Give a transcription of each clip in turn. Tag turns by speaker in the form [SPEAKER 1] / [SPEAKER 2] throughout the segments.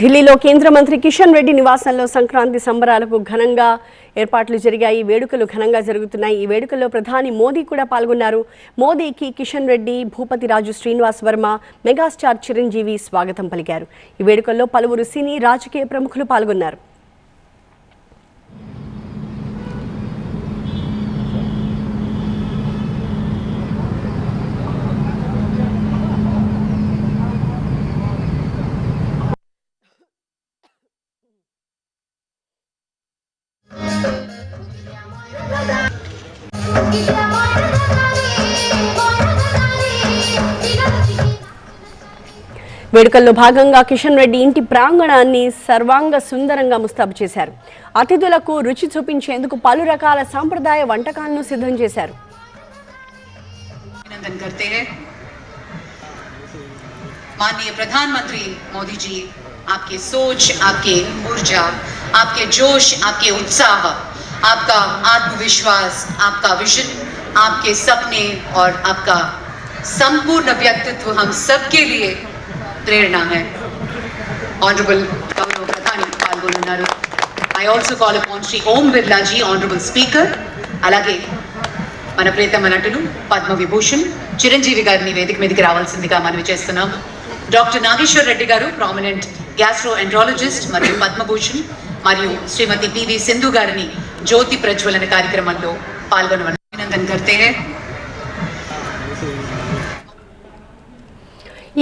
[SPEAKER 1] ఢిల్లీలో కేంద్ర మంత్రి కిషన్ రెడ్డి నివాసంలో సంక్రాంతి సంబరాలకు ఘనంగా ఏర్పాట్లు జరిగాయి. వేడుకలు ఘనంగా జరుగుతున్నాయి. ఈ వేడుకల్లో ప్రధాని మోదీ కూడా పాల్గొన్నారు. మోదీకి కిషన్ రెడ్డి, భూపతి రాజు శ్రీనివాస్ వర్మ, మెగాస్టార్ చిరంజీవి స్వాగతం పలికారు. ఈ వేడుకల్లో పలువురు సినీ రాజకీయ ప్రముఖులు పాల్గొన్నారు. వేడుకల్లో భాగంగా కిషన్ రెడ్డి ఇంటి ప్రాంగణాన్ని సర్వాంగ సుందరంగా ముస్తాబు చేశారు. అతిథులకు రుచి చూపించేందుకు పలు రకాల సాంప్రదాయ వంటకాలను సిద్ధం చేశారు.
[SPEAKER 2] माननीय प्रधानमंत्री मोदी जी, आपके सोच, आपके ऊर्जा, आपके जोश, आपके उत्साह, आपका आत्मविश्वास, आपका विजन, आपके सपने और आपका संपूर्ण व्यक्तित्व हम सबके लिए प्रेरणा है. Honorable Gaurav Pradhani పాల్గొన్నారు. I also call upon Shri Om Birla ji, Honorable Speaker, అలాగే మన ప్రియతమ నటులు పద్మ విభూషణ్ చిరంజీవి గారిని వేదిక మీదకి రావాల్సిందిగా మనవి చేస్తున్నాం. డాక్టర్ నాగేశ్వర్ రెడ్డి గారు ప్రామినెంట్ గ్యాస్ట్రో ఎంట్రాలజిస్ట్ మరియు పద్మభూషణ్ మరియు శ్రీమతి పివి సింధు గారిని జ్యోతి ప్రజ్వలన కార్యక్రమంలో పాల్గొనవలసిందిగా అభినందన करते हैं.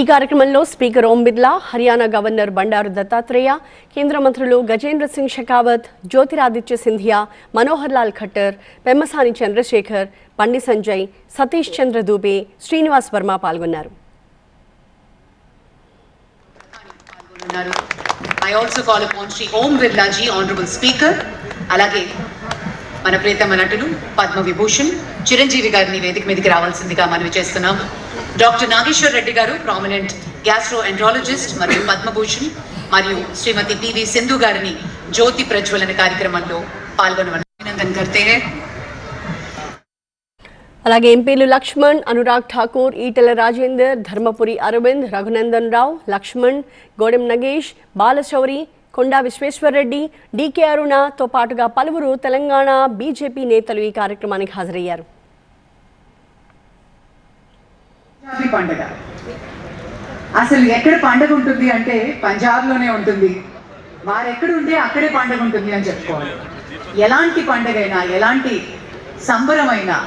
[SPEAKER 1] ఈ కార్యక్రమంలో స్పీకర్ ఓం బిర్లా, హర్యానా గవర్నర్ బండారు దత్తాత్రేయ, కేంద్ర మంత్రులు గజేంద్ర సింగ్ షెకావత్, జ్యోతిరాదిత్య సింధియా, మనోహర్ లాల్ ఖట్టర్, పెమ్మసాని చంద్రశేఖర్, బండి సంజయ్, సతీష్ చంద్ర దూబే, శ్రీనివాస్ వర్మ పాల్గొన్నారు.
[SPEAKER 2] I also call upon Shri Om Birla ji, Honorable Speaker, అలాగే మన ప్రియతమ నటులు పద్మ విభూషణ్ చిరంజీవి గారిని వేదిక మీదకి రావాల్సిందిగా మనవి చేస్తున్నాం. డాక్టర్ నాగేశ్వర్ రెడ్డి గారు ప్రామినెంట్ గ్యాస్ట్రో ఎంట్రాలజిస్ట్ మరియు పద్మభూషణ్ మరియు శ్రీమతి పివి సింధు గారిని జ్యోతి ప్రజ్వలన కార్యక్రమంలో పాల్గొనవలసిందిగా అభినందన करते हैं.
[SPEAKER 1] అలాగే ఎంపీలు లక్ష్మణ్, అనురాగ్ ఠాకూర్, ఈటెల రాజేందర్, ధర్మపురి అరవింద్, రఘునందన్ రావు, లక్ష్మణ్, గోడెం నగేష్, బాలశౌరి, కొండా విశ్వేశ్వరరెడ్డి, డికే అరుణతో పాటుగా పలువురు తెలంగాణ బీజేపీ నేతలు ఈ కార్యక్రమానికి హాజరయ్యారు.
[SPEAKER 3] పండుగ అసలు ఎక్కడ పండుగ ఉంటుంది అంటే పంజాబ్లోనే ఉంటుంది. వారెక్కడ ఉంటే అక్కడే పండుగ ఉంటుంది అని చెప్పుకోవాలి. ఎలాంటి పండుగైనా, ఎలాంటి సంబరమైనా